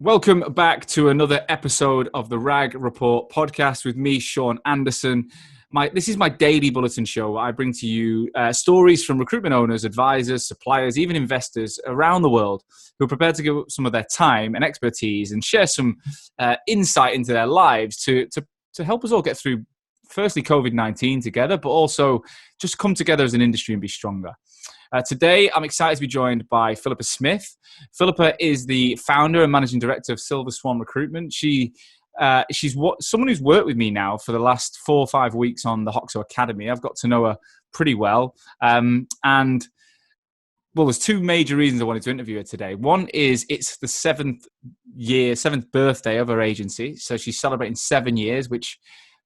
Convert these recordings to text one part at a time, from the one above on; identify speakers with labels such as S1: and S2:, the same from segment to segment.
S1: Welcome back to another episode of the RAG Report podcast with me, Sean Anderson. This is my daily bulletin show. I bring to you stories from recruitment owners, advisors, suppliers, even investors around the world who are prepared to give up some of their time and expertise and share some insight into their lives to help us all get through, firstly, COVID-19 together, but also just come together as an industry and be stronger. Today, I'm excited to be joined by Philippa Smith. Philippa is the founder and managing director of Silver Swan Recruitment. She's someone who's worked with me now for the last 4 or 5 weeks on the Hoxo Academy. I've got to know her pretty well. There's two major reasons I wanted to interview her today. One is it's the seventh birthday of her agency. So she's celebrating 7 years, which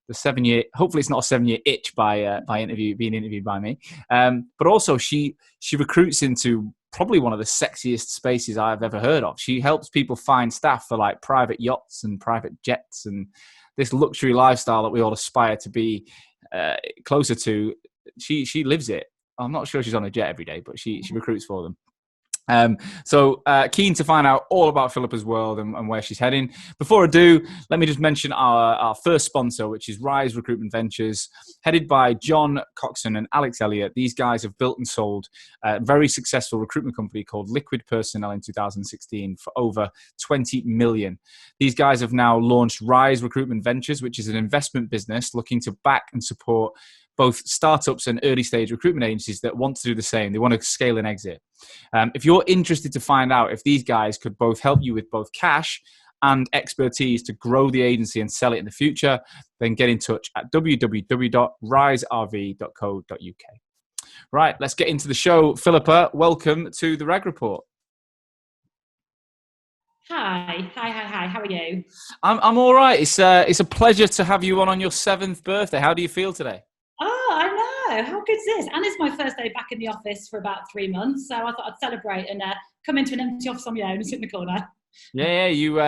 S1: the 7 year, hopefully it's not a 7 year itch by being interviewed by me. But also she recruits into probably one of the sexiest spaces I've ever heard of. She helps people find staff for like private yachts and private jets and this luxury lifestyle that we all aspire to be closer to. She lives it. I'm not sure she's on a jet every day, but she recruits for them. Keen to find out all about Philippa's world and where she's heading. Before I do, let me just mention our first sponsor, which is Rise Recruitment Ventures, headed by John Coxon and Alex Elliott. These guys have built and sold a very successful recruitment company called Liquid Personnel in 2016 for over 20 million. These guys have now launched Rise Recruitment Ventures, which is an investment business looking to back and support both startups and early stage recruitment agencies that want to do the same. They want to scale and exit. If you're interested to find out if these guys could both help you with both cash and expertise to grow the agency and sell it in the future, then get in touch at www.riserv.co.uk. Right, let's get into the show. Philippa, welcome to the RAG Report.
S2: Hi. How are you?
S1: I'm all right. It's a pleasure to have you on your 7th birthday. How do you feel today?
S2: Oh, I know. How good's this? And it's my first day back in the office for about 3 months, so I thought I'd celebrate and come into an empty office on my own and sit in the corner.
S1: Yeah. You.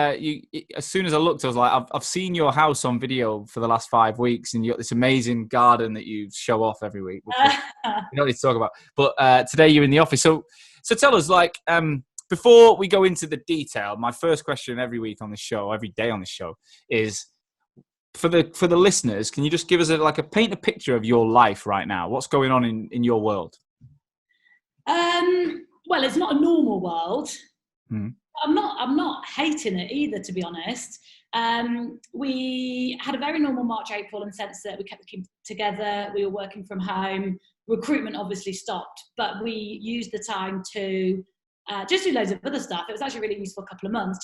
S1: As soon as I looked, I was like, I've seen your house on video for the last 5 weeks, and you got this amazing garden that you show off every week. Which we don't need to talk about. But today you're in the office, so tell us, before we go into the detail, my first question every week on the show, every day on the show, is for the listeners, can you just give us paint a picture of your life right now? What's going on in your world?
S2: Well, it's not a normal world.
S1: Mm.
S2: I'm not hating it either, to be honest. We had a very normal March, April in the sense that we kept the team together. We were working from home. Recruitment obviously stopped, but we used the time to just do loads of other stuff. It was actually really useful a couple of months,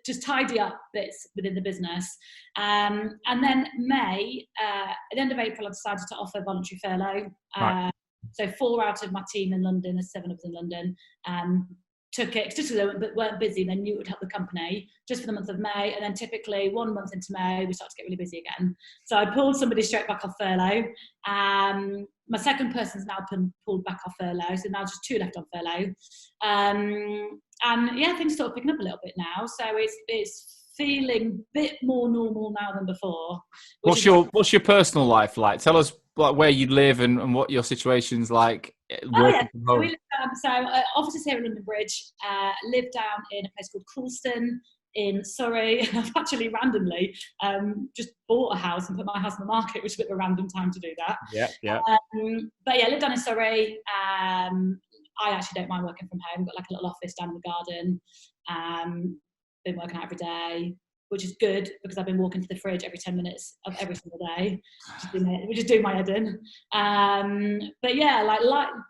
S2: just tidy up bits within the business. And then May, at the end of April, I decided to offer voluntary furlough.
S1: Right.
S2: So 4 out of my team in London, there's 7 of us in London, took it just because they weren't busy. They knew it would help the company just for the month of May. And then typically 1 month into May, we start to get really busy again. So I pulled somebody straight back off furlough. My second person's now pulled back off furlough. So now just 2 left on furlough. And yeah, things sort of picking up a little bit now. So it's feeling a bit more normal now than before.
S1: What's your personal life like? Tell us where you live and what your situation's like.
S2: From home. Offices here in London Bridge. Live down in a place called Coulston in Surrey. I've actually randomly just bought a house and put my house on the market, which is a bit of a random time to do that.
S1: Yeah.
S2: But yeah, live down in Surrey. I actually don't mind working from home. Got like a little office down in the garden. Been working out every day, which is good because I've been walking to the fridge every 10 minutes of every single day, which is doing my head in. But yeah,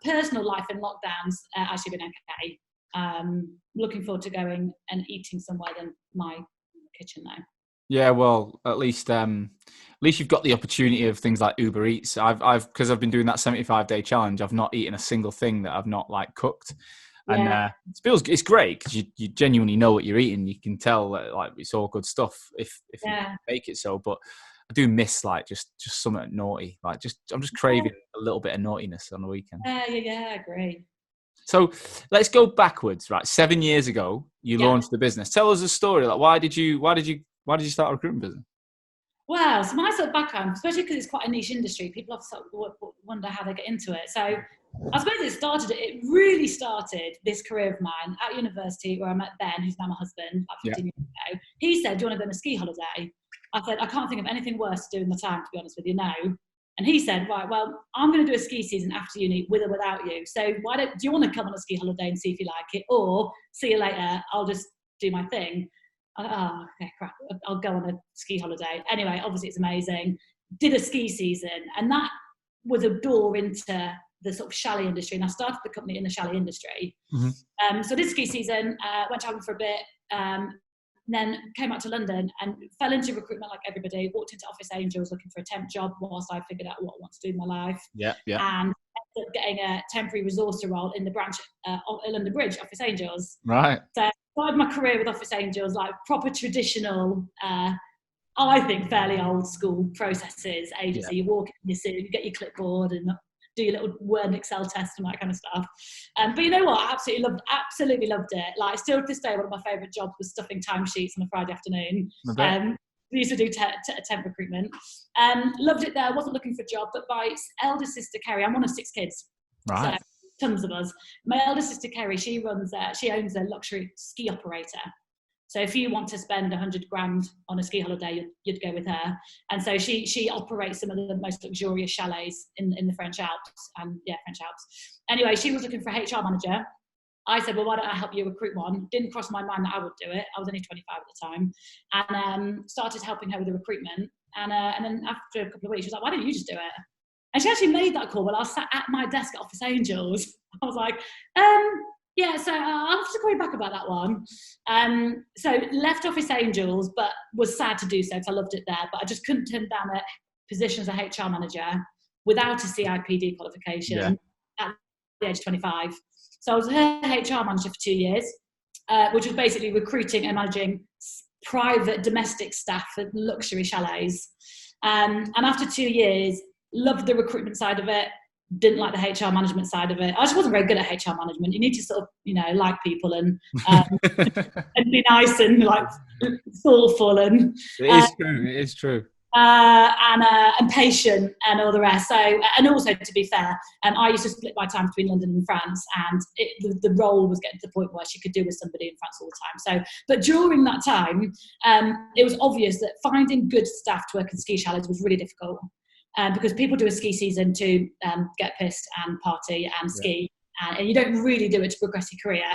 S2: personal life in lockdowns actually been okay. Looking forward to going and eating somewhere than my kitchen now.
S1: Yeah, well, at least you've got the opportunity of things like Uber Eats. Because I've been doing that 75-day challenge. I've not eaten a single thing that I've not cooked. And it's great because you genuinely know what you're eating. You can tell that it's all good stuff if you make it so. But I do miss just something naughty. I'm just craving a little bit of naughtiness on the weekend.
S2: Yeah, I agree.
S1: So let's go backwards. Right, 7 years ago, you launched the business. Tell us a story. Why did you start a recruitment business?
S2: Well, so my sort of background, especially because it's quite a niche industry, people often sort of wonder how they get into it. So I suppose it really started this career of mine at university, where I met Ben, who's now my husband, about 15 years ago. He said, do you want to go on a ski holiday? I said, I can't think of anything worse to do in my time, to be honest with you, no. And he said, right, well, I'm going to do a ski season after uni, with or without you. So do you want to come on a ski holiday and see if you like it? Or see you later, I'll just do my thing. Oh, okay, crap, I'll go on a ski holiday. Anyway, obviously it's amazing. Did a ski season, and that was a door into the sort of chalet industry, and I started the company in the chalet industry. Mm-hmm. So I did ski season, went traveling for a bit, then came out to London and fell into recruitment like everybody, walked into Office Angels looking for a temp job whilst I figured out what I want to do in my life. And ended up getting a temporary resourcer role in the branch at London Bridge, Office Angels. Right. So I started my career with Office Angels, like proper traditional, I think fairly old school processes, agency. You walk in your suit, you get your clipboard and do your little Word and Excel test and that kind of stuff. But you know what? I absolutely loved it. Like, still to this day, one of my favourite jobs was stuffing timesheets on a Friday afternoon. We used to do temp recruitment. Loved it there. Wasn't looking for a job, but my eldest sister Kerry, I'm one of 6 kids. Right. So, tons of us. My eldest sister Kerry, she owns a luxury ski operator. So if you want to spend 100 grand on a ski holiday, you'd go with her. And so she operates some of the most luxurious chalets in the French Alps. French Alps. Anyway, she was looking for a HR manager. I said, well, why don't I help you recruit one? Didn't cross my mind that I would do it. I was only 25 at the time. And started helping her with the recruitment. And then after a couple of weeks, she was like, why don't you just do it? And she actually made that call when I was sat at my desk at Office Angels. I was like, yeah, so I'll have to call you back about that one. So left Office Angels, but was sad to do so because I loved it there. But I just couldn't turn down a position as a HR manager without a CIPD qualification at the age of 25. So I was her HR manager for 2 years, which was basically recruiting and managing private domestic staff for luxury chalets. And after 2 years, loved the recruitment side of it. Didn't like the HR management side of it. I just wasn't very good at HR management. You need to sort of, like people and and be nice and like thoughtful and
S1: it is true.
S2: And patient and all the rest. So, and also to be fair, I used to split my time between London and France, and the role was getting to the point where she could do with somebody in France all the time. So, but during that time, it was obvious that finding good staff to work in ski chalets was really difficult. Because people do a ski season to get pissed and party and ski, and you don't really do it to progress your career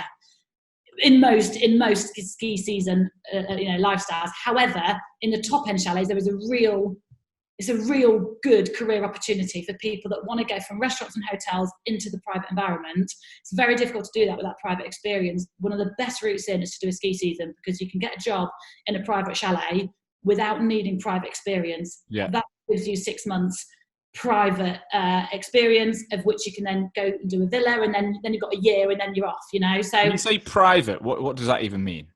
S2: in most ski season lifestyles. However, in the top end chalets, there is it's a real good career opportunity for people that want to go from restaurants and hotels into the private environment. It's very difficult to do that without private experience. One of the best routes in is to do a ski season, because you can get a job in a private chalet without needing private experience. That gives you 6 months private experience, of which you can then go and do a villa, and then you've got a year, and then you're off. So
S1: when you say private, what does that even mean?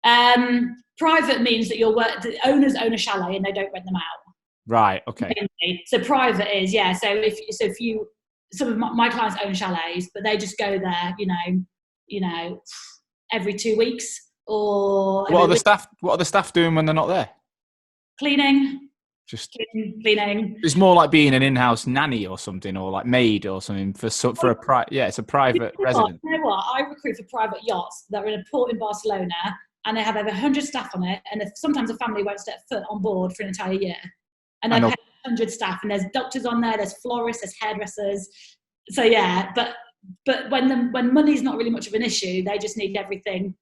S2: Private means that the owners own a chalet and they don't rent them out.
S1: Right. Okay.
S2: So private is So if you, some of my clients own chalets, but they just go there, every 2 weeks or.
S1: What are the staff doing when they're not there?
S2: Cleaning.
S1: Just
S2: cleaning.
S1: It's more like being an in-house nanny or something, or like maid or something it's a private residence.
S2: You know what? I recruit for private yachts that are in a port in Barcelona, and they have over 100 staff on it, and sometimes a family won't step foot on board for an entire year, and they've 100 staff, and there's doctors on there, there's florists, there's hairdressers. So but when money's not really much of an issue, they just need everything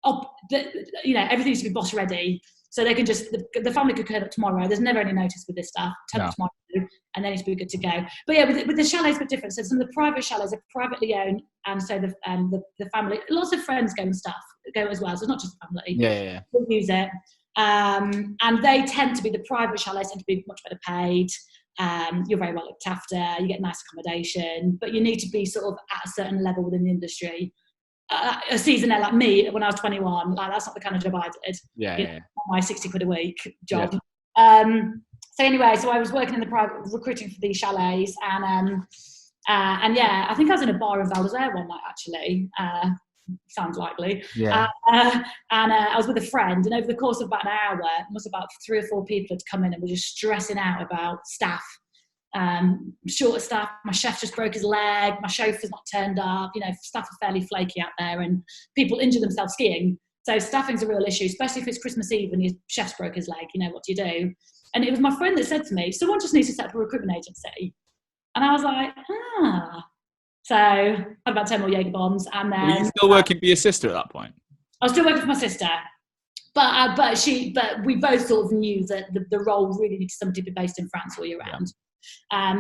S2: everything needs to be boss ready. So they can just, the family could turn up tomorrow. There's never any notice with this stuff. Turn up tomorrow, and then it's be good to go. But with the chalets, a bit different. So some of the private chalets are privately owned, and so the family, lots of friends go as well. So it's not just the family.
S1: Yeah.
S2: We'll use it. And they tend to be, the private chalets tend to be much better paid. You're very well looked after. You get nice accommodation, but you need to be sort of at a certain level within the industry. A seasonaire like me when I was 21, like that's not the kind of job I did. My 60 quid a week job. So anyway, so I was working in the private, recruiting for these chalets, and I think I was in a bar in Val d'Isere one night actually. Sounds likely. And I was with a friend, and over the course of about an hour, about 3 or 4 people had come in and were just stressing out about staff. short of staff. My chef just broke his leg. My chauffeur's not turned up. Staff are fairly flaky out there, and people injure themselves skiing. So staffing's a real issue, especially if it's Christmas Eve and your chef's broke his leg. What do you do? And it was my friend that said to me, someone just needs to set up a recruitment agency. And I was like, So I had about 10 more Jaeger bombs. And then,
S1: were you still working for your sister at that point?
S2: I was still working for my sister. But we both sort of knew that the role really needed somebody to be based in France all year round.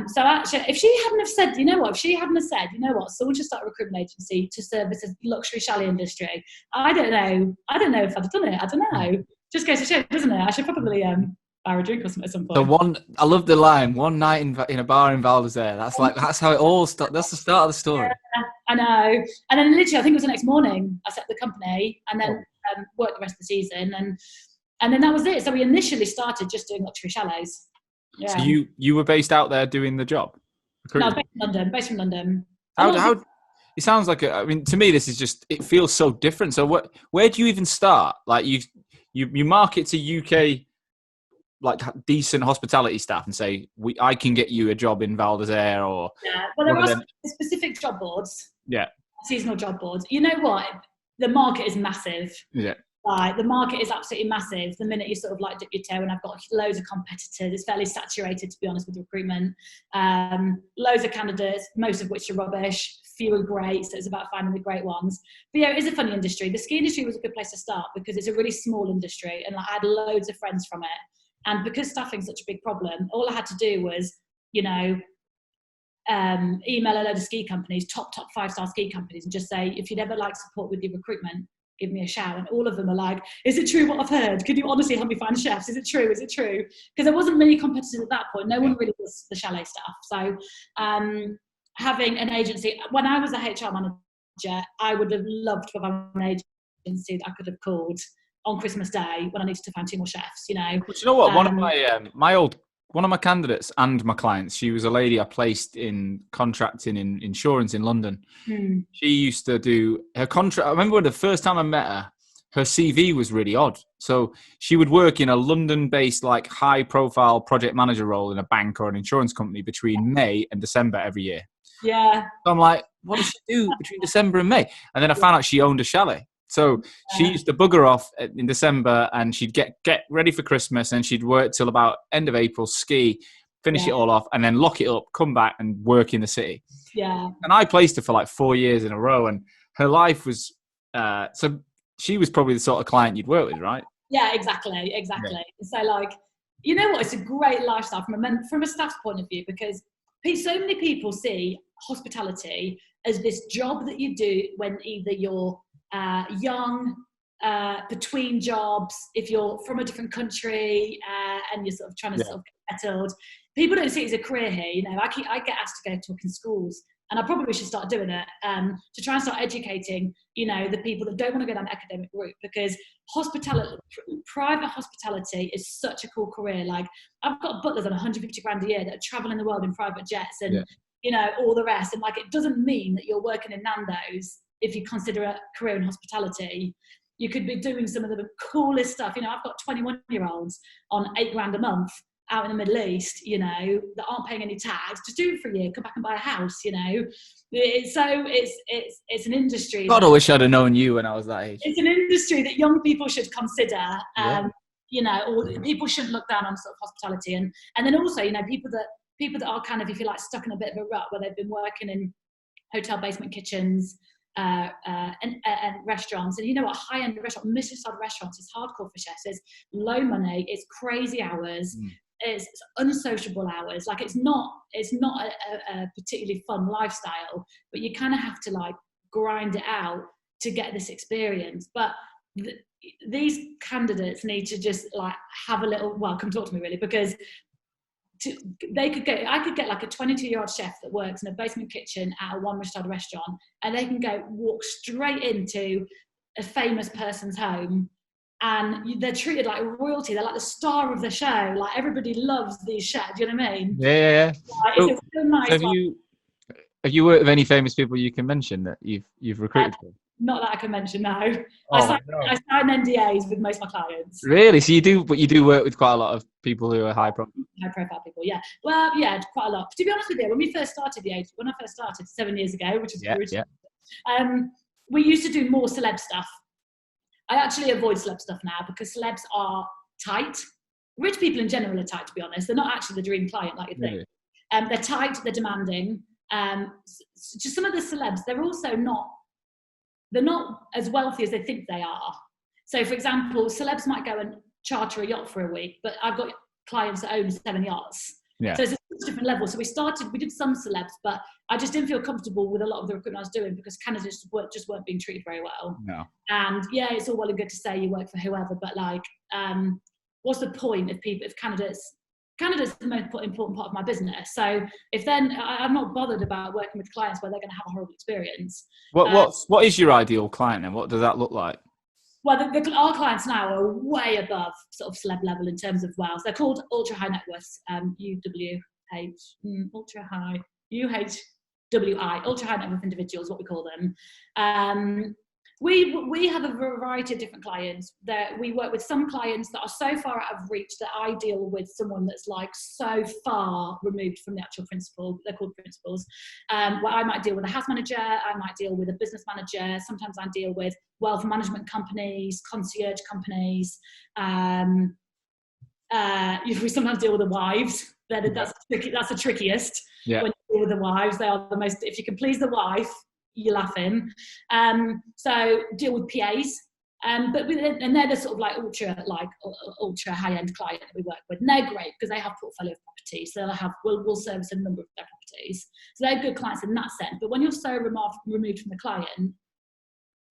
S2: So actually, if she hadn't have said, someone should start a recruitment agency to service the luxury chalet industry, I don't know if I'd have done it. I don't know. Just goes to show, doesn't it? I should probably buy a drink or something at some point.
S1: I love the line, one night in a bar in Val d'Isere. That's how it all starts. That's the start of the story.
S2: Yeah, I know. And then literally, I think it was the next morning, I set up the company and then worked the rest of the season. And then that was it. So we initially started just doing luxury chalets. Yeah.
S1: So you were based out there doing the job?
S2: No, based from London.
S1: How it sounds like to me this is just, it feels so different. So where do you even start? Like you market to UK like decent hospitality staff and say I can get you a job in Val d'Isere or
S2: well, there are specific job boards.
S1: Yeah.
S2: Seasonal job boards. You know what? The market is massive.
S1: Yeah.
S2: The market is absolutely massive. The minute you sort of like dip your toe, and I've got loads of competitors, it's fairly saturated, to be honest, with recruitment. Loads of candidates, most of which are rubbish, few are great, so it's about finding the great ones. But it is a funny industry. The ski industry was a good place to start because it's a really small industry, and I had loads of friends from it. And because staffing's such a big problem, all I had to do was, email a load of ski companies, top 5-star ski companies, and just say, if you'd ever like support with your recruitment, give me a shout. And all of them are like, is it true what I've heard? Could you honestly help me find chefs? Is it true? Because there wasn't many competitors at that point. No one really was the chalet staff. So having an agency, when I was a HR manager, I would have loved to have an agency that I could have called on Christmas Day when I needed to find 2 more chefs,
S1: But you know what? One of my candidates and my clients, she was a lady I placed in contracting in insurance in London. She used to do her contract. I remember the first time I met her CV was really odd. So she would work in a London-based, like high-profile project manager role in a bank or an insurance company between May and December every year.
S2: Yeah.
S1: So I'm like, what does she do between December and May? And then I found out she owned a chalet. So she used to bugger off in December and she'd get ready for Christmas and she'd work till about end of April, ski, finish it all off and then lock it up, come back and work in the city.
S2: Yeah.
S1: And I placed her for like 4 years in a row and her life was, so she was probably the sort of client you'd work with, right?
S2: Yeah, exactly. Yeah. So like, you know what, it's a great lifestyle from a staff's point of view because so many people see hospitality as this job that you do when either you're young, between jobs, if you're from a different country and you're sort of trying to sort of get settled. People don't see it as a career here. I get asked to go talk in schools and I probably should start doing it to try and start educating, the people that don't want to go down the academic route because private hospitality is such a cool career. Like I've got butlers on 150 grand a year that are traveling the world in private jets and, all the rest. And like, it doesn't mean that you're working in Nando's if you consider a career in hospitality. You could be doing some of the coolest stuff. I've got 21-year-olds on 8 grand a month out in the Middle East, that aren't paying any tax. Just do it for a year, come back and buy a house, It's an industry.
S1: God, I wish I'd have known you when I was that age.
S2: It's an industry that young people should consider. Or people shouldn't look down on sort of hospitality. And then also, people that are kind of, if you like, stuck in a bit of a rut where they've been working in hotel basement kitchens, and restaurants, and high-end restaurant, Michelin-starred restaurants is hardcore for chefs. It's low money, it's crazy hours, it's unsociable hours. Like it's not a particularly fun lifestyle, but you kind of have to like grind it out to get this experience. But these candidates need to just like have a little. Well, come talk to me really because. I could get like a 22-year-old chef that works in a basement kitchen at a 1-star restaurant and they can walk straight into a famous person's home and they're treated like royalty. They're like the star of the show. Like everybody loves these chefs. Do you know what I mean?
S1: Yeah.
S2: Like, it's so nice.
S1: Have you worked with any famous people you can mention that you've recruited for?
S2: Not that I can mention now.
S1: Oh,
S2: I sign NDAs with most of my clients.
S1: really? So you do work with quite a lot of people who are high profile.
S2: High profile people, yeah. Well, yeah, quite a lot. To be honest with you, when I first started 7 years ago, which is we used to do more celeb stuff. I actually avoid celeb stuff now because celebs are tight. Rich people in general are tight, to be honest. They're not actually the dream client like you think. Really? They're tight, they're demanding. Just some of the celebs, they're not as wealthy as they think they are. So, for example, celebs might go and charter a yacht for a week, but I've got clients that own 7 yachts. Yeah. So it's a different level. So we did some celebs, but I just didn't feel comfortable with a lot of the recruitment I was doing because candidates just weren't being treated very well.
S1: No.
S2: And yeah, it's all well and good to say you work for whoever, but like, what's the point if candidates the most important part of my business. So I'm not bothered about working with clients where they're going to have a horrible experience.
S1: What is your ideal client and what does that look like?
S2: Well, our clients now are way above sort of celeb level in terms of wealth. They're called ultra high net worth, ultra high net worth individuals, what we call them. We have a variety of different clients that we work with. Some clients that are so far out of reach that I deal with someone that's like so far removed from the actual principal. They're called principals. Where I might deal with a house manager, I might deal with a business manager. Sometimes I deal with wealth management companies, concierge companies. We sometimes deal with the wives. That's the trickiest. Yeah. When you deal with the wives, they are the most. If you can please the wife, you're laughing. So deal with PAs, and they're the sort of like ultra high-end client that we work with. And they're great because they have portfolio of properties, so we'll service a number of their properties. So they're good clients in that sense. But when you're so removed from the client,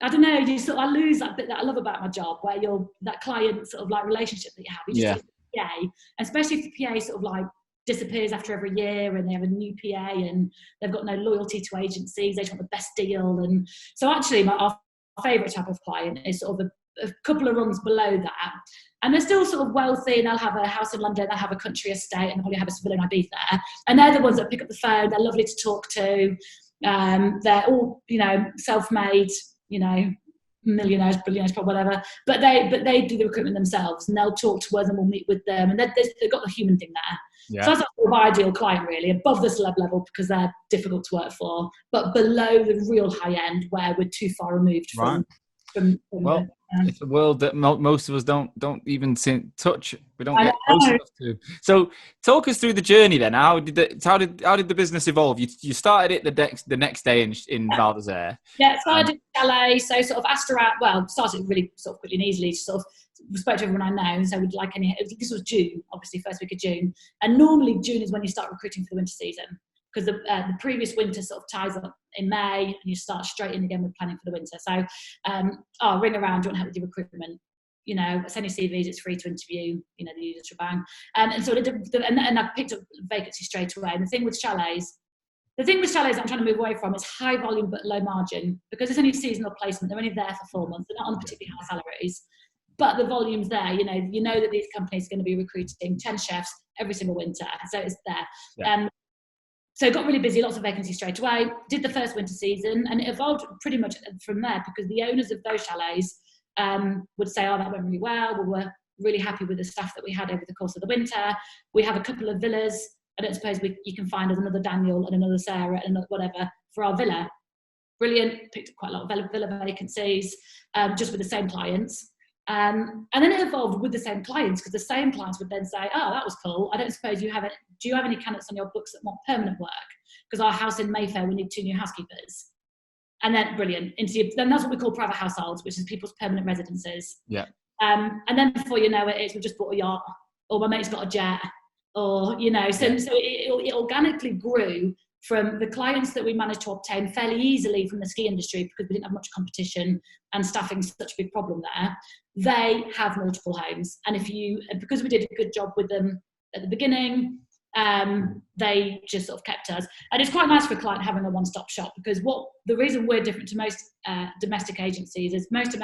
S2: I don't know, I lose that bit that I love about my job, where you're that client sort of like relationship that you have. You just PA, and especially if the PA sort of like disappears after every year and they have a new PA and they've got no loyalty to agencies, they just want the best deal. And so actually our favourite type of client is sort of a couple of rungs below that, and they're still sort of wealthy and they'll have a house in London, they'll have a country estate, and they'll probably have a villa in Ibiza, and they're the ones that pick up the phone. They're lovely to talk to. They're all self-made, millionaires, billionaires, probably whatever, but they do the recruitment themselves, and they'll talk to us and we'll meet with them, and they've got the human thing there. Yeah. So that's sort of ideal client, really, above the celeb level because they're difficult to work for, but below the real high end where we're too far removed from.
S1: Well, it's a world that most of us don't even touch. We don't get close enough to. So, talk us through the journey then. How did the business evolve? You started it the next day in Val d'Isere.
S2: Yeah, started in LA. So sort of asked around. Well, started really sort of quickly and easily. Sort of spoke to everyone I know. So we'd like this was June, obviously first week of June, and normally June is when you start recruiting for the winter season, because the previous winter sort of ties up in May and you start straight in again with planning for the winter. So I'll ring around, do you want help with your recruitment? Send your CVs, it's free to interview, the usual shebang. And so and I picked up vacancy straight away. And the thing with chalets I'm trying to move away from is high volume but low margin, because it's only seasonal placement. They're only there for 4 months. They're not on particularly high salaries. But the volume's there, you know that these companies are going to be recruiting 10 chefs every single winter. So it's there. Yeah. So got really busy, lots of vacancies straight away. Did the first winter season, and it evolved pretty much from there, because the owners of those chalets would say, that went really well. We were really happy with the staff that we had over the course of the winter. We have a couple of villas. I don't suppose you can find us another Daniel and another Sarah and whatever for our villa. Brilliant. Picked up quite a lot of villa vacancies just with the same clients. And then it evolved with the same clients, because the same clients would then say, that was cool. I don't suppose do you have any candidates on your books that want permanent work? Because our house in Mayfair, we need 2 new housekeepers. And then brilliant. Then that's what we call private households, which is people's permanent residences.
S1: Yeah.
S2: And then before you know it, we've just bought a yacht, or my mate's got a jet, or, so it organically grew from the clients that we managed to obtain fairly easily from the ski industry, because we didn't have much competition and staffing's such a big problem there. They have multiple homes, and because we did a good job with them at the beginning, they just sort of kept us. And it's quite nice for a client having a one-stop shop, because the reason we're different to most domestic agencies is most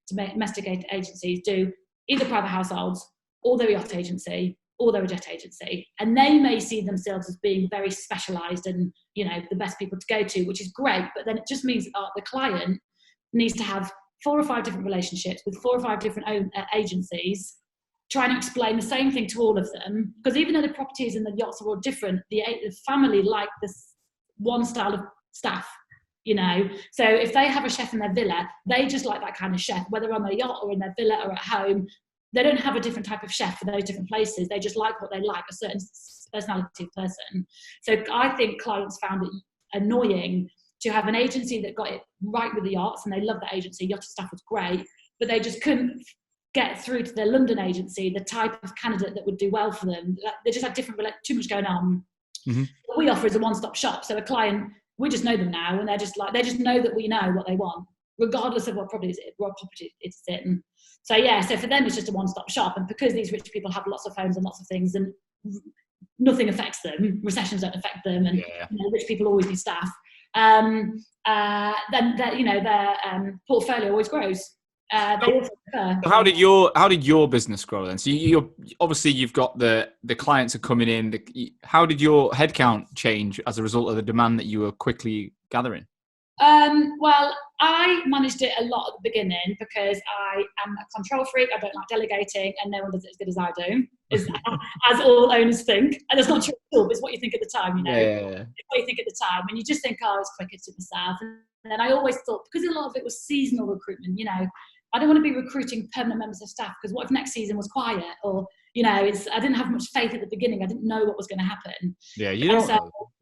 S2: domestic agencies do either private households, or they're a yacht agency, or they're a jet agency, and they may see themselves as being very specialised and the best people to go to, which is great. But then it just means that the client needs to have 4 or 5 different relationships with 4 or 5 different agencies, trying to explain the same thing to all of them. Because even though the properties and the yachts are all different, the family like this one style of staff, you know. So if they have a chef in their villa, they just like that kind of chef, whether on their yacht or in their villa or at home. They don't have a different type of chef for those different places. They just like what they like, a certain personality of person. So I think clients found it annoying to have an agency that got it right with the yachts, and they loved that agency. Yacht staff was great, but they just couldn't get through to their London agency, the type of candidate that would do well for them. They just had too much going on.
S1: Mm-hmm.
S2: What we offer is a one-stop shop. So a client, we just know them now, and they just know that we know what they want, regardless of what property it's in. So yeah, so for them it's just a one-stop shop, and because these rich people have lots of phones and lots of things, and nothing affects them, recessions don't affect them, and rich people always need staff. Then their portfolio always grows.
S1: How did your business grow then? So you're obviously, you've got the clients are coming in. How did your headcount change as a result of the demand that you were quickly gathering?
S2: Well, I managed it a lot at the beginning because I am a control freak. I don't like delegating, and no one does it as good as I do, as all owners think. And it's not true at all, but it's what you think at the time, you know.
S1: Yeah.
S2: It's what you think at the time, and you just think, oh, it's quicker to myself. And then I always thought, because a lot of it was seasonal recruitment, you know, I don't want to be recruiting permanent members of staff, because what if next season was quiet? Or, you know, I didn't have much faith at the beginning. I didn't know what was going to happen.
S1: Yeah, you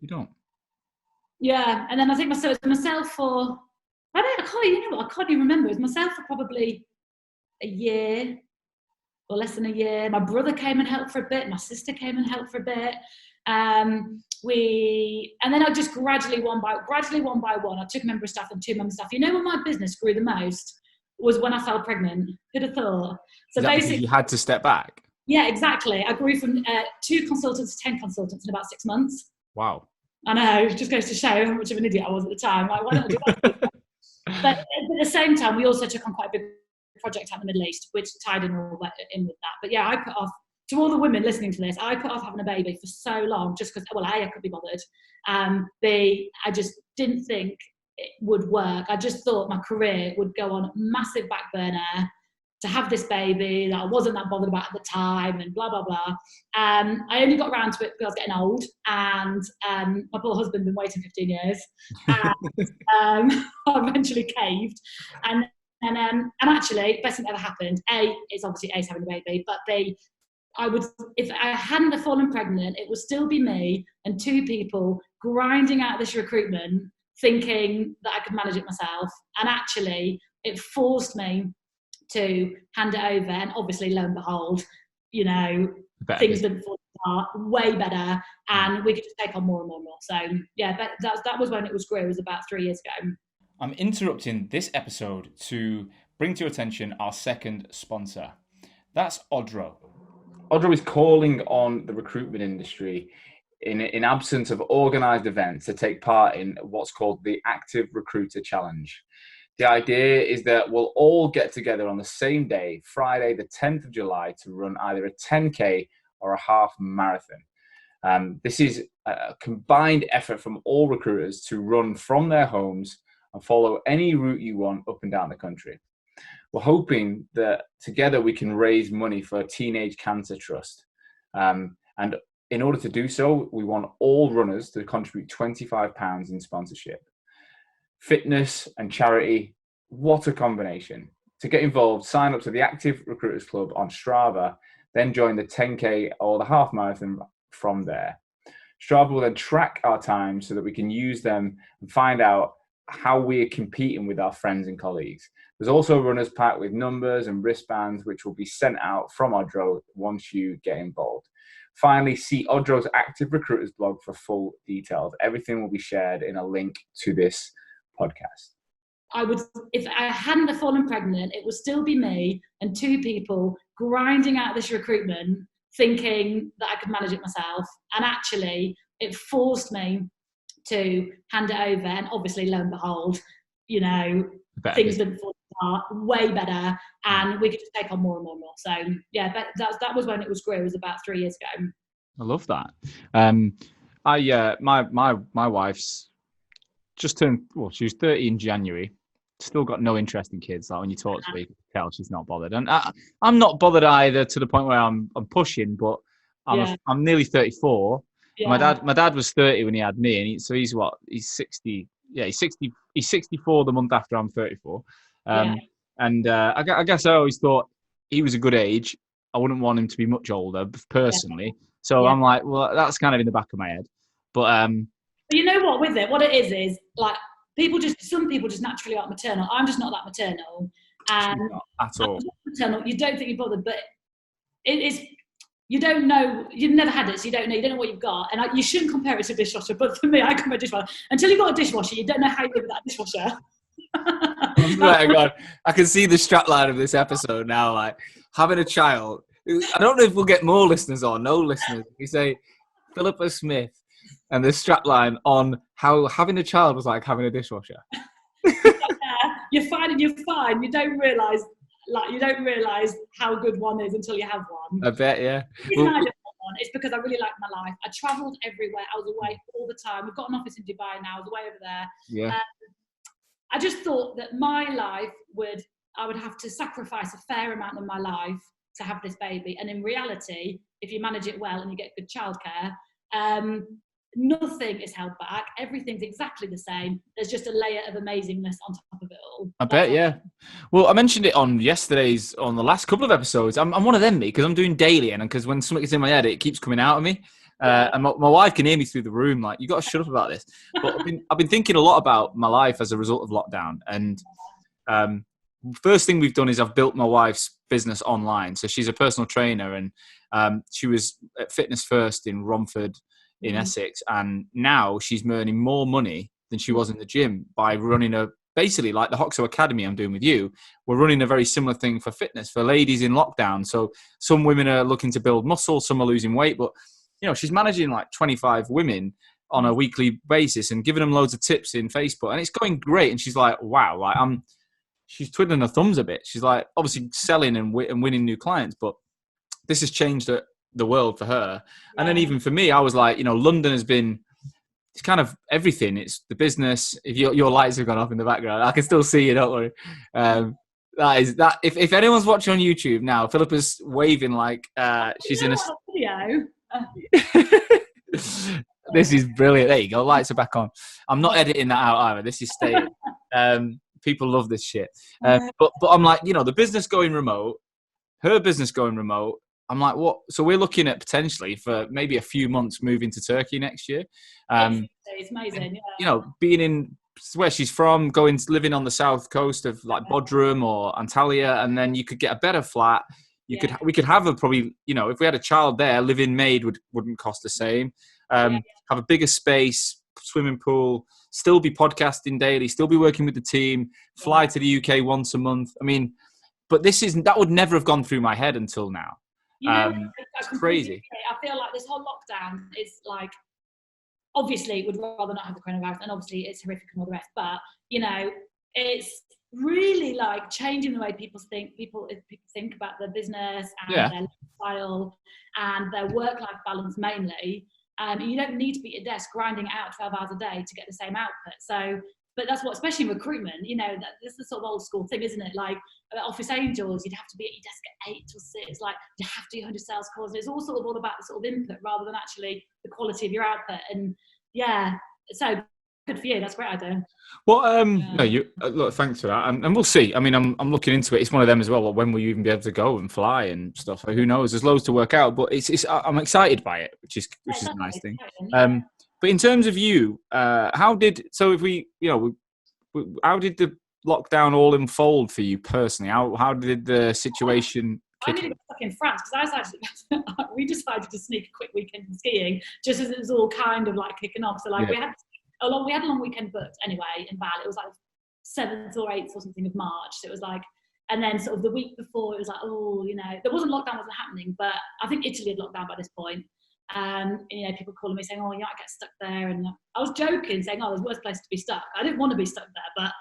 S1: don't.
S2: Yeah, and then I think myself for, I can't even remember. It was myself for probably a year or less than a year. My brother came and helped for a bit. My sister came and helped for a bit. And then I just gradually one by one, I took a member of staff and 2 member of staff. You know when my business grew the most was when I fell pregnant. Who'd have thought? So basically,
S1: you had to step back.
S2: Yeah, exactly. I grew from 2 consultants to 10 consultants in about 6 months.
S1: Wow.
S2: I know, it just goes to show how much of an idiot I was at the time. Like, why don't I do that? But at the same time, we also took on quite a big project out in the Middle East, which tied in with that. But yeah, I put off, to all the women listening to this, I put off having a baby for so long just because, well, A, I couldn't be bothered. B, I just didn't think it would work. I just thought my career would go on massive back burner to have this baby that I wasn't that bothered about at the time, and blah, blah, blah. I only got around to it because I was getting old, and my poor husband had been waiting 15 years. And I eventually caved. And actually, best thing that ever happened, A, it's obviously Ace having a baby, but B, if I hadn't have fallen pregnant, it would still be me and 2 people grinding out this recruitment, thinking that I could manage it myself. And actually, it forced me to hand it over, and obviously, lo and behold, you know, things didn't fall apart, way better, and we could just take on more and more and more. So yeah, but that was when it grew. It was about 3 years ago.
S1: I'm interrupting this episode to bring to your attention our second sponsor. That's Odro. Odro is calling on the recruitment industry in absence of organised events to take part in what's called the Active Recruiter Challenge. The idea is that we'll all get together on the same day, Friday, the 10th of July, to run either a 10K or a half marathon. This is a combined effort from all recruiters to run from their homes and follow any route you want up and down the country. We're hoping that together we can raise money for a Teenage Cancer Trust. And in order to do so, we want all runners to contribute £25 in sponsorship. Fitness and charity, what a combination. To get involved, sign up to the Active Recruiters Club on Strava, then join the 10K or the half marathon from there. Strava will then track our times so that we can use them and find out how we are competing with our friends and colleagues. There's also a runner's pack with numbers and wristbands, which will be sent out from Odro once you get involved. Finally, see Odro's Active Recruiters blog for full details. Everything will be shared in a link to this podcast.
S2: If I hadn't have fallen pregnant, it would still be me and 2 people grinding out this recruitment, thinking that I could manage it myself. And actually, it forced me to hand it over. And obviously, lo and behold, you know, things didn't fall apart, way better. And we could just take on more and more and more. So yeah, but that was when it grew. It was about 3 years ago.
S1: I love that. My wife's just turned, well, she was 30 in January. still got no interest in kids. Like when you talk to her, you can tell she's not bothered. And I'm not bothered either, to the point where I'm pushing, but I'm nearly 34.
S2: Yeah.
S1: My dad was 30 when he had me, and so he's what? He's 60. Yeah, he's 60. He's 64 the month after I'm 34. And I guess I always thought he was a good age. I wouldn't want him to be much older personally. So I'm like, well, that's kind of in the back of my head. But
S2: you know what? With it, what it is like some people just naturally aren't maternal. I'm just not that maternal, and
S1: not at all.
S2: Maternal. You don't think you're bothered, but it is. You don't know. You've never had it, so you don't know. You don't know what you've got, and you shouldn't compare it to a dishwasher. But for me, I compare a dishwasher. Until you've got a dishwasher, you don't know how you live with that dishwasher.
S1: Oh my God, I can see the strapline of this episode now. Like having a child. I don't know if we'll get more listeners or no listeners. We say Philippa Smith and the strapline on how having a child was like having a dishwasher.
S2: You're fine. You don't realise how good one is until you have one.
S1: I bet, yeah.
S2: The reason I just want one is because I really like my life. I travelled everywhere. I was away all the time. We've got an office in Dubai now. I was away over there.
S1: Yeah.
S2: I just thought that my life I would have to sacrifice a fair amount of my life to have this baby. And in reality, if you manage it well and you get good childcare, nothing is held back. Everything's exactly the same. There's just a layer of amazingness on top of it all.
S1: I bet, yeah. Well, I mentioned it on the last couple of episodes. I'm one of them, because I'm doing daily, and because when something gets in my head, it keeps coming out of me. And my wife can hear me through the room, like, you got to shut up about this. But I've been thinking a lot about my life as a result of lockdown. And first thing we've done is I've built my wife's business online. So she's a personal trainer, and she was at Fitness First in Romford in Essex. And now she's earning more money than she was in the gym by running basically like the Hoxo Academy I'm doing with you. We're running a very similar thing for fitness for ladies in lockdown. So some women are looking to build muscle, some are losing weight, but she's managing like 25 women on a weekly basis and giving them loads of tips in Facebook, and it's going great. And she's like, wow, like she's twiddling her thumbs a bit. She's like, obviously selling and winning new clients, but this has changed the world for her. And then even for me, I was like, London has been, it's kind of everything. It's the business. If your lights have gone off in the background, I can still see you, don't worry. That if anyone's watching on YouTube now, Philippa's waving like she's in a
S2: video.
S1: This is brilliant. There you go. Lights are back on. I'm not editing that out either. This is staying. People love this shit. But I'm like, the business going remote, her business going remote. I'm like, what? So we're looking at potentially for maybe a few months moving to Turkey next year.
S2: It's amazing. Yeah.
S1: Being in where she's from, living on the south coast of like Bodrum or Antalya, and then you could get a better flat. We could have probably, if we had a child there, live-in maid wouldn't cost the same. Have a bigger space, swimming pool, still be podcasting daily, still be working with the team, fly to the UK once a month. I mean, but that would never have gone through my head until now. It's crazy.
S2: I feel like this whole lockdown is like, obviously would rather not have the coronavirus, and obviously it's horrific and all the rest, but it's really like changing the way people think about their business and their lifestyle and their work-life balance mainly. You don't need to be at your desk grinding out 12 hours a day to get the same output. So, but that's what, especially in recruitment, this is the sort of old school thing, isn't it? Like Office Angels, you'd have to be at your desk at 8 till 6. Like you have to do 100 sales calls. It's all sort of all about the sort of input rather than actually the quality of your output. And so good for you. That's a great idea.
S1: Well, look, thanks for that, and we'll see. I mean, I'm looking into it. It's one of them as well. When will you even be able to go and fly and stuff? Who knows? There's loads to work out, but I'm excited by it, which is a nice thing. But in terms of you, how did the lockdown all unfold for you personally? How did the situation?
S2: I nearly got stuck in France because we decided to sneak a quick weekend in skiing just as it was all kind of like kicking off. So we had a long weekend booked anyway in Bali. It was like 7th or 8th or something of March. So it was like, and then sort of the week before it was like, there lockdown wasn't happening, but I think Italy had locked down by this point. People calling me saying, you might get stuck there. And I was joking saying, there's worse place to be stuck. I didn't want to be stuck there, but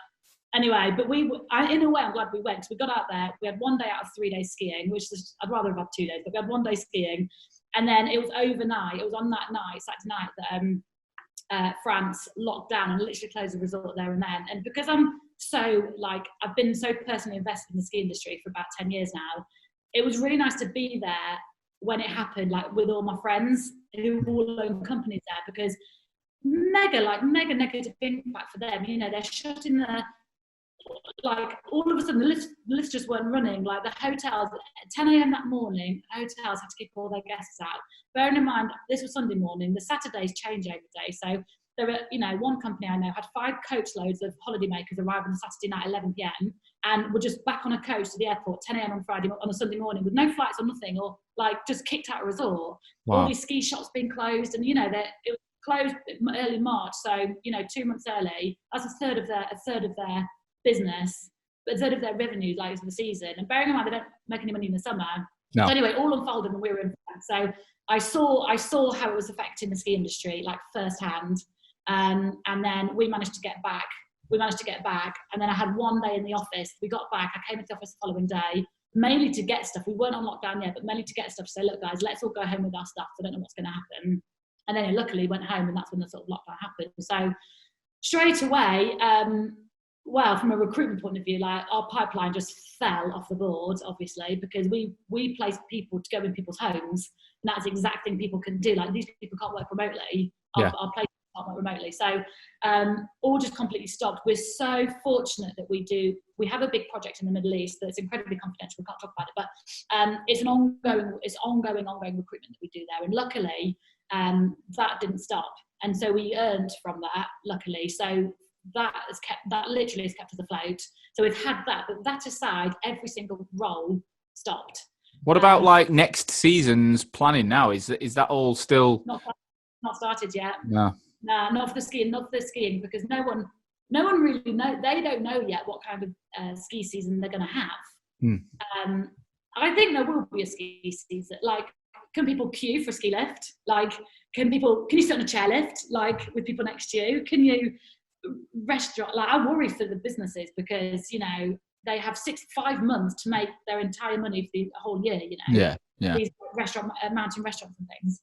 S2: anyway, but in a way, I'm glad we went because we got out there. We had 1 day out of 3 days skiing, which is, I'd rather have had 2 days, but we had 1 day skiing. And then it was overnight. It was on that night, Saturday night, that France locked down and literally closed the resort there and then. And because I'm so like, I've been so personally invested in the ski industry for about 10 years now. It was really nice to be there when it happened, like with all my friends who all own companies there, because mega negative impact for them. You know, they're shutting their, like, all of a sudden the lifts just weren't running. Like the hotels at 10 a.m. that morning, hotels had to kick all their guests out. Bearing in mind, this was Sunday morning, the Saturdays change every day. So there were, you know, one company I know had 5 coach loads of holidaymakers arrive on a Saturday night at 11 p.m. and were just back on a coach to the airport 10 a.m. on a Sunday morning with no flights or nothing, or like just kicked out a resort. Wow. All these ski shops being closed, and you know, it was closed early March, so you know, 2 months early. That's a third of their business, but a third of their revenue, like, for the season. And bearing in mind, they don't make any money in the summer. No. So anyway, all unfolded when we were in France. So I saw how it was affecting the ski industry, like, firsthand. And then we managed to get back. And then I had one day in the office. We got back. I came into the office the following day, mainly to get stuff. We weren't on lockdown yet, but mainly to get stuff to say, look, guys, let's all go home with our stuff. I don't know what's going to happen. And then luckily went home, and that's when the sort of lockdown happened. So straight away, well, from a recruitment point of view, like, our pipeline just fell off the board, obviously, because we placed people to go in people's homes, and that's the exact thing people can do. Like, these people can't work remotely. Our place can't work remotely. So all just completely stopped. We're so fortunate that we have a big project in the Middle East that's incredibly confidential. We can't talk about it, but it's ongoing recruitment that we do there. And luckily, that didn't stop. And so we earned from that, luckily. So that literally has kept us afloat. So we've had that, but that aside, every single role stopped.
S1: What about like next season's planning now? Is that all still
S2: not started yet?
S1: No,
S2: not for the skiing, because no one really know. They don't know yet what kind of ski season they're going to have. I think there will be a ski season. Like, can people queue for a ski lift? Like, can you sit on a chairlift, like, with people next to you? Can you restaurant? Like, I worry for the businesses, because, you know, they have 5 months to make their entire money for the whole year, you know. These mountain restaurants and things.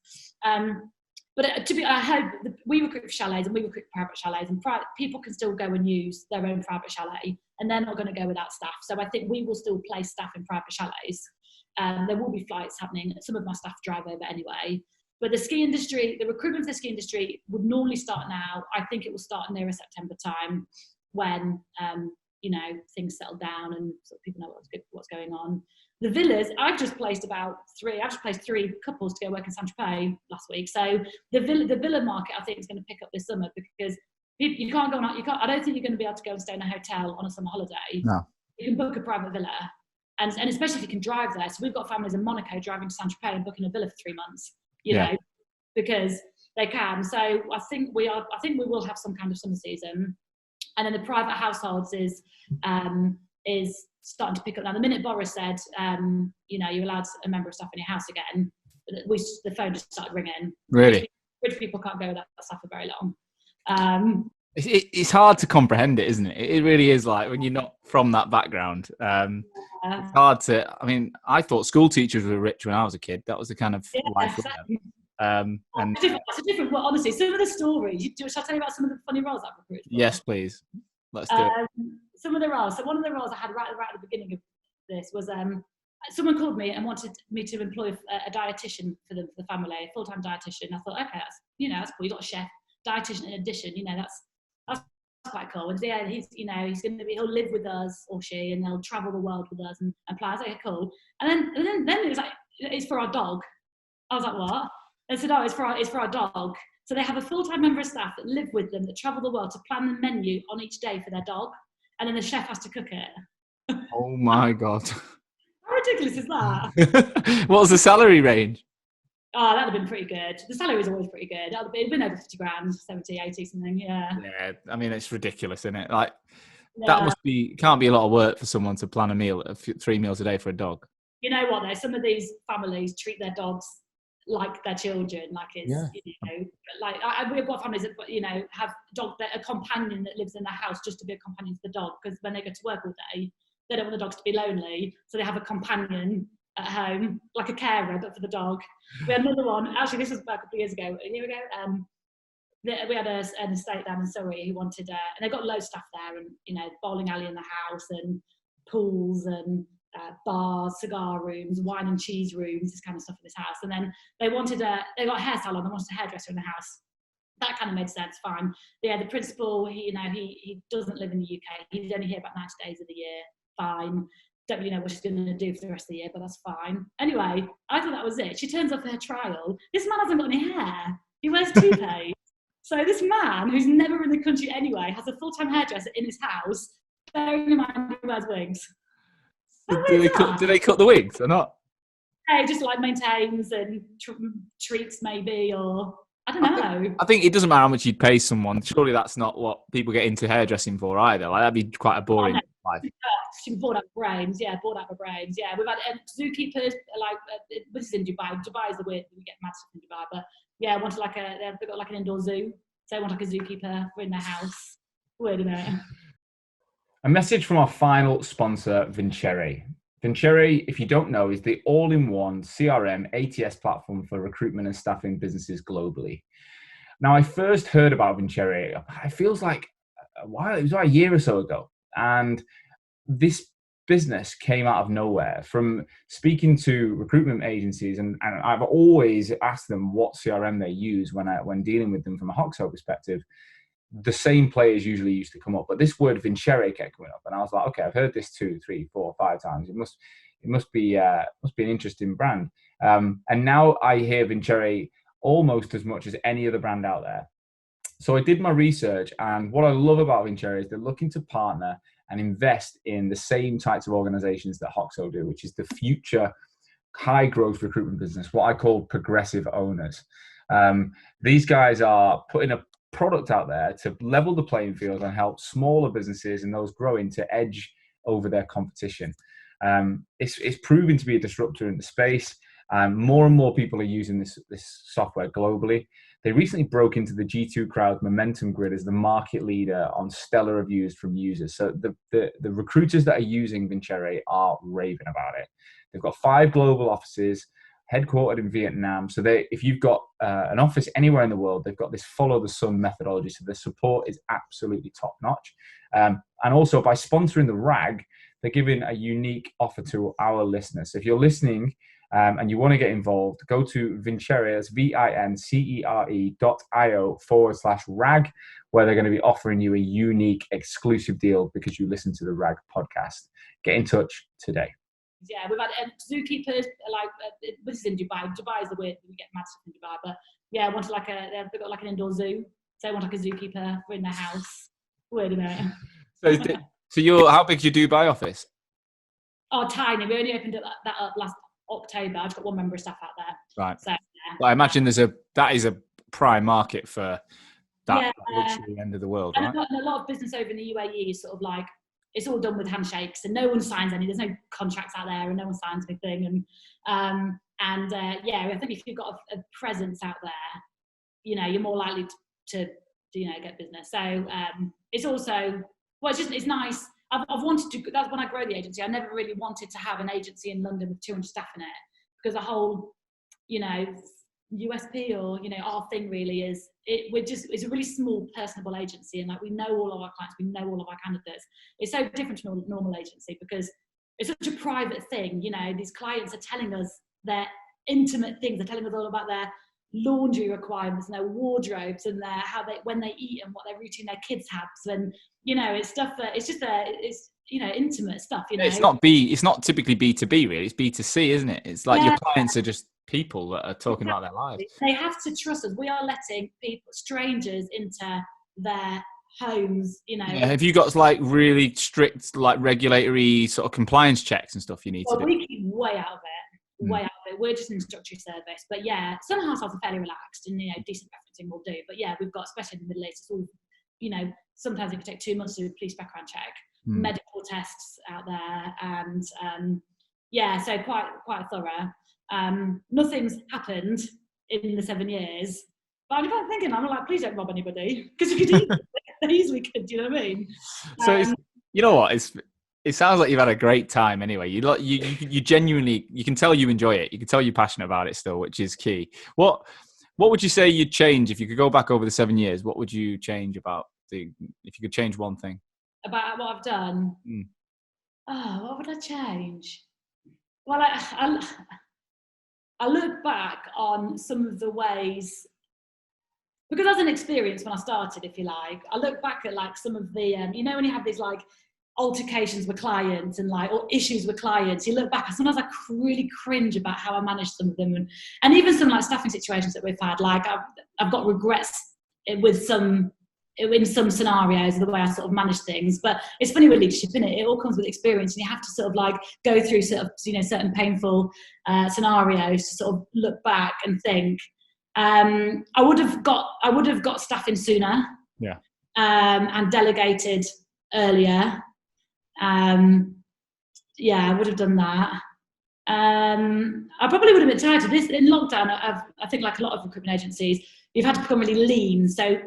S2: But I hope we recruit for chalets, and we recruit for private chalets, and people can still go and use their own private chalet, and they're not going to go without staff. So I think we will still place staff in private chalets. There will be flights happening. Some of my staff drive over anyway. But the ski industry, the recruitment for the ski industry would normally start now. I think it will start nearer September time, when you know, things settle down and sort of people know what's going on. The villas, I've just placed 3 couples to go work in Saint-Tropez last week. So the villa market, I think, is going to pick up this summer, because you can't go on. I don't think you're going to be able to go and stay in a hotel on a summer holiday. No. You can book a private villa, and especially if you can drive there. So we've got families in Monaco driving to Saint-Tropez and booking a villa for 3 months. You know, because they can. So I think we will have some kind of summer season. And then the private households is starting to pick up now. The minute Boris said, you know, you're allowed a member of staff in your house again, the phone just started ringing.
S1: Really?
S2: Rich people can't go without staff for very long.
S1: It's hard to comprehend it, isn't it? It really is, like, when you're not from that background. It's hard to. I mean, I thought school teachers were rich when I was a kid. That was the kind of life.
S2: Exactly. And it's a different. Well, honestly, some of the stories. Shall I tell you about some of the funny roles I've recruited for?
S1: Yes, please. Let's do it.
S2: Some of the roles. So one of the roles I had right at the beginning of this was someone called me and wanted me to employ a dietitian for the family, a full-time dietitian. I thought, okay, that's cool. You got a chef, dietitian in addition. You know, that's quite cool. And he'll live with us, or she, and they'll travel the world with us and play. I was like, okay, cool. And then it was like, it's for our dog. I was like, what? They said, it's for our dog. So they have a full-time member of staff that live with them, that travel the world to plan the menu on each day for their dog, and then the chef has to cook it.
S1: Oh my God.
S2: How ridiculous is that?
S1: What was the salary range?
S2: Oh, that'd have been pretty good. The salary is always pretty good. It'd been over 50 grand, 70, 80 something, yeah.
S1: Yeah, I mean, it's ridiculous, isn't it? Like, that can't be a lot of work for someone to plan a meal, 3 meals a day for a dog.
S2: You know what, though? Some of these families treat their dogs like their children, like it's, you know, like we've got families that, you know, have a companion that lives in their house just to be a companion to the dog, because when they go to work all day, they don't want the dogs to be lonely, so they have a companion at home, like a carer, but for the dog. We had another one, actually this was about a couple of years ago, we had an estate down in Surrey who wanted, and they've got loads of stuff there, and bowling alley in the house, and pools, and bars, cigar rooms, wine and cheese rooms, this kind of stuff in this house. And then they got a hair salon, they wanted a hairdresser in the house. That kind of made sense, fine. Yeah, the principal, he doesn't live in the UK. He's only here about 90 days of the year, fine. Don't really know what she's going to do for the rest of the year, but that's fine. Anyway, I thought that was it. She turns up for her trial. This man hasn't got any hair. He wears toupee. So this man, who's never in the country anyway, has a full-time hairdresser in his house, bearing in mind he wears wigs.
S1: Do they cut the wigs or not?
S2: Hey, just like maintains and treats maybe, or I don't know.
S1: I think it doesn't matter how much you'd pay someone. Surely that's not what people get into hairdressing for either. Like, that'd be quite a boring life.
S2: She bored out her brains. Yeah, bored out her brains. Yeah, we've had zookeepers. Like this is in Dubai. Dubai is the weird. We get mad stuff in Dubai, but yeah, wanted they've got like an indoor zoo. So I want like a zookeeper in their house. Weird, isn't it?
S1: A message from our final sponsor, Vincere. Vincere, if you don't know, is the all-in-one CRM ATS platform for recruitment and staffing businesses globally. Now, I first heard about Vincere, it feels like a while, it was about a year or so ago. And this business came out of nowhere from speaking to recruitment agencies. And I've always asked them what CRM they use when dealing with them from a Hoxo perspective. The same players usually used to come up, but this word Vincere kept coming up, and I was like, okay, I've heard this 2, 3, 4, 5 times. It must be an interesting brand. And now I hear Vincere almost as much as any other brand out there. So I did my research, and what I love about Vincere is they're looking to partner and invest in the same types of organizations that Hoxo do, which is the future high growth recruitment business, what I call progressive owners. These guys are putting a product out there to level the playing field and help smaller businesses and those growing to edge over their competition. It's proven to be a disruptor in the space. More and more people are using this software globally. They recently broke into the G2 Crowd Momentum Grid as the market leader on stellar reviews from users. So the recruiters that are using Vincere are raving about it. They've got 5 global offices, headquartered in Vietnam. So if you've got an office anywhere in the world, they've got this follow the sun methodology. So the support is absolutely top notch. And also by sponsoring the RAG, they're giving a unique offer to our listeners. So if you're listening and you want to get involved, go to Vincere, that's vincere.io/RAG, where they're going to be offering you a unique exclusive deal because you listen to the RAG podcast. Get in touch today.
S2: Yeah, we've had zookeepers, this is in Dubai. Dubai is the weird, we get mad stuff in Dubai, but yeah, they've got like an indoor zoo, so I want like a zookeeper in their house. Weird, isn't it?
S1: So how big's your Dubai office?
S2: Oh, tiny. We only opened that up last October. I've got 1 member of staff out there.
S1: Right.
S2: So, yeah.
S1: Well, I imagine that is a prime market for that luxury end of the world, right?
S2: And a lot of business over in the UAE is sort of like, it's all done with handshakes and no one signs there's no contracts out there and no one signs anything. And I think if you've got a presence out there, you're more likely to get business. So it's also, it's nice. I've wanted to, that's when I grow the agency. I never really wanted to have an agency in London with 200 staff in it, because the whole, USP or our thing really is it's a really small personable agency, and like we know all of our clients, we know all of our candidates. It's so different to a normal agency because it's such a private thing. These clients are telling us their intimate things. They're telling us all about their laundry requirements and their wardrobes and when they eat and what their routine their kids have. And it's stuff that it's intimate stuff.
S1: It's not typically B2B really. It's B2C, isn't it? It's like your clients are just people that are talking about their lives.
S2: They have to trust us. We are letting strangers into their homes.
S1: Have you got like really strict like regulatory sort of compliance checks and stuff you need to do?
S2: We keep way out of it. Way out of it. We're just an introductory service, but yeah, some households are fairly relaxed and decent referencing will do. But yeah, we've got, especially in the Middle East, it's all sometimes it could take 2 months to do a police background check, medical tests out there, and so quite thorough. Nothing's happened in the 7 years, but I'm kind of thinking, I'm like, please don't rob anybody, because you could easily could. Do you know what I mean?
S1: So you know what? It sounds like you've had a great time anyway. You genuinely, you can tell you enjoy it. You can tell you're passionate about it still, which is key. What What would you say you'd change if you could go back over the 7 years? What would you change if you could change one thing?
S2: About what I've done? Oh, what would I change? Well, I look back on some of the ways, because I was an experience when I started, if you like. I look back at like some of the, when you have these like altercations with clients and like, or issues with clients, you look back, sometimes I really cringe about how I managed some of them. And even some like staffing situations that we've had, like I've got regrets in some scenarios, the way I sort of manage things. But it's funny with leadership, isn't it? It all comes with experience, and you have to sort of like go through sort of, certain painful scenarios to sort of look back and think, I would have got staff in sooner, and delegated earlier. I would have done that. I probably would have been tired of this in lockdown. I think like a lot of recruitment agencies, you've had to become really lean. So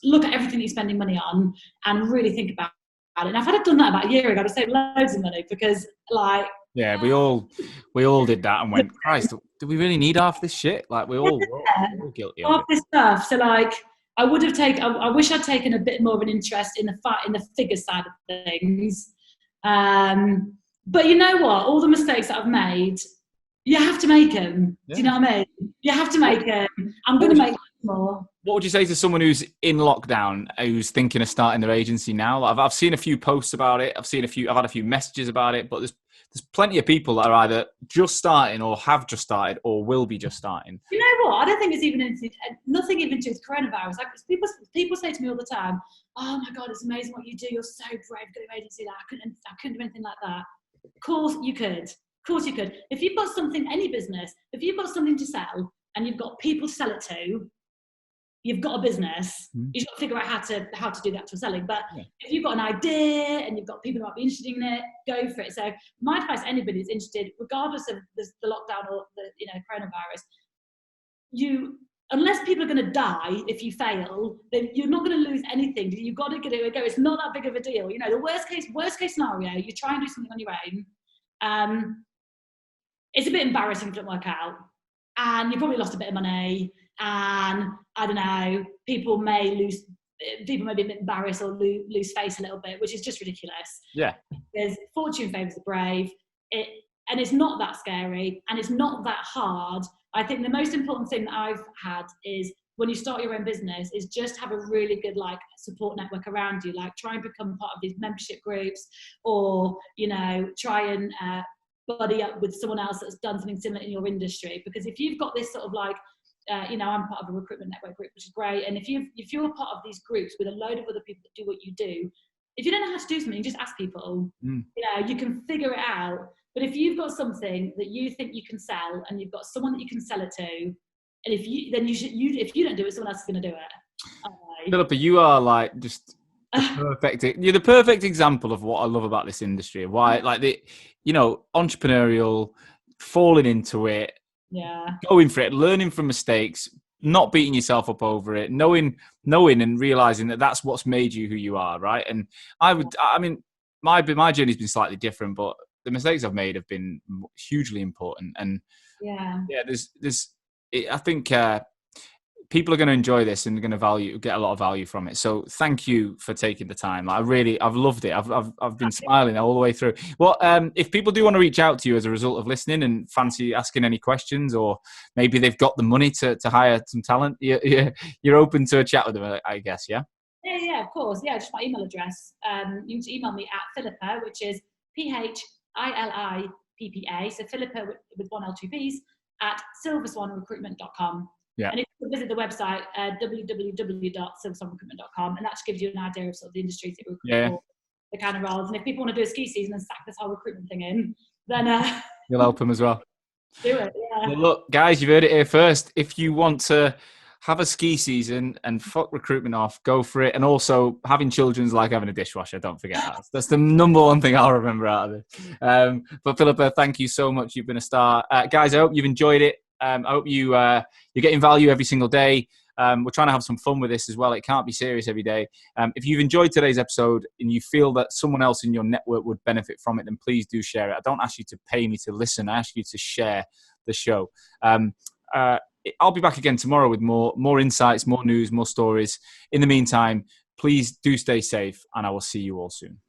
S2: look at everything you're spending money on and really think about it. And if I'd have done that about a year ago, I'd have saved loads of money, because like...
S1: Yeah, we all did that and went, Christ, do we really need half this shit? Like we're all guilty of it.
S2: This stuff. So like, I wish I'd taken a bit more of an interest in the figure side of things. But you know what? All the mistakes that I've made, you have to make them. Yeah. Do you know what I mean? You have to make them. I'm going to make more.
S1: What would you say to someone who's in lockdown, who's thinking of starting their agency now? I've seen a few posts about it. I've had a few messages about it, but there's plenty of people that are either just starting or have just started or will be just starting.
S2: You know what? I don't think it's even nothing even to do with coronavirus. Like people say to me all the time, "Oh my God, it's amazing what you do. You're so brave, got an agency. That I couldn't do anything like that." Of course you could. Of course you could. If you've got something, any business, if you've got something to sell and you've got people to sell it to, you've got a business. You've got to figure out how to do that to selling. But if you've got an idea and you've got people who might be interested in it, go for it. So my advice to anybody who's interested, regardless of the lockdown or the coronavirus, unless people are going to die if you fail, then you're not going to lose anything. You've got to give it a go. It's not that big of a deal. The worst case scenario, you try and do something on your own. It's a bit embarrassing if it doesn't work out, and you probably lost a bit of money. And I don't know, people may be a bit embarrassed or lose face a little bit, which is just ridiculous.
S1: Yeah.
S2: Because fortune favours the brave. And it's not that scary, and it's not that hard. I think the most important thing that I've had is, when you start your own business, is just have a really good like support network around you. Like try and become part of these membership groups, or try and buddy up with someone else that's done something similar in your industry. Because if you've got this sort of like, I'm part of a recruitment network group, which is great. And if you're part of these groups with a load of other people that do what you do, if you don't know how to do something, just ask people. You can figure it out. But if you've got something that you think you can sell, and you've got someone that you can sell it to, and if you don't do it, someone else is going to do it.
S1: Philippa, you are like just you're the perfect example of what I love about this industry. Why, like entrepreneurial, falling into it, going for it, learning from mistakes, not beating yourself up over it, knowing and realizing that that's what's made you who you are, right? And my journey's been slightly different, but the mistakes I've made have been hugely important. And I think people are going to enjoy this and going to get a lot of value from it. So thank you for taking the time. I've loved it. I've been smiling all the way through. Well, if people do want to reach out to you as a result of listening and fancy asking any questions, or maybe they've got the money to hire some talent, you're open to a chat with them, I guess, yeah?
S2: Yeah, of course. Yeah, just my email address. You can email me at Philippa, which is PHILIPPA, so Philippa with 1 L 2 P's, at silverswanrecruitment.com.
S1: Yeah.
S2: And if you visit the website, www.silverswanrecruitment.com, and that just gives you an idea of sort of the industries that we recruit for, the kind of roles. And if people want to do a ski season and sack this whole recruitment thing in, then
S1: you'll help them as well.
S2: Do it, yeah.
S1: Well, look, guys, you've heard it here first. If you want to have a ski season and fuck recruitment off, go for it. And also, having children's like having a dishwasher. Don't forget that. That's the number one thing I'll remember out of this. But Philippa, thank you so much. You've been a star. Guys, I hope you've enjoyed it. I hope you're getting value every single day. We're trying to have some fun with this as well. It can't be serious every day. If you've enjoyed today's episode and you feel that someone else in your network would benefit from it, then please do share it. I don't ask you to pay me to listen. I ask you to share the show. I'll be back again tomorrow with more insights, more news, more stories. In the meantime, please do stay safe, and I will see you all soon.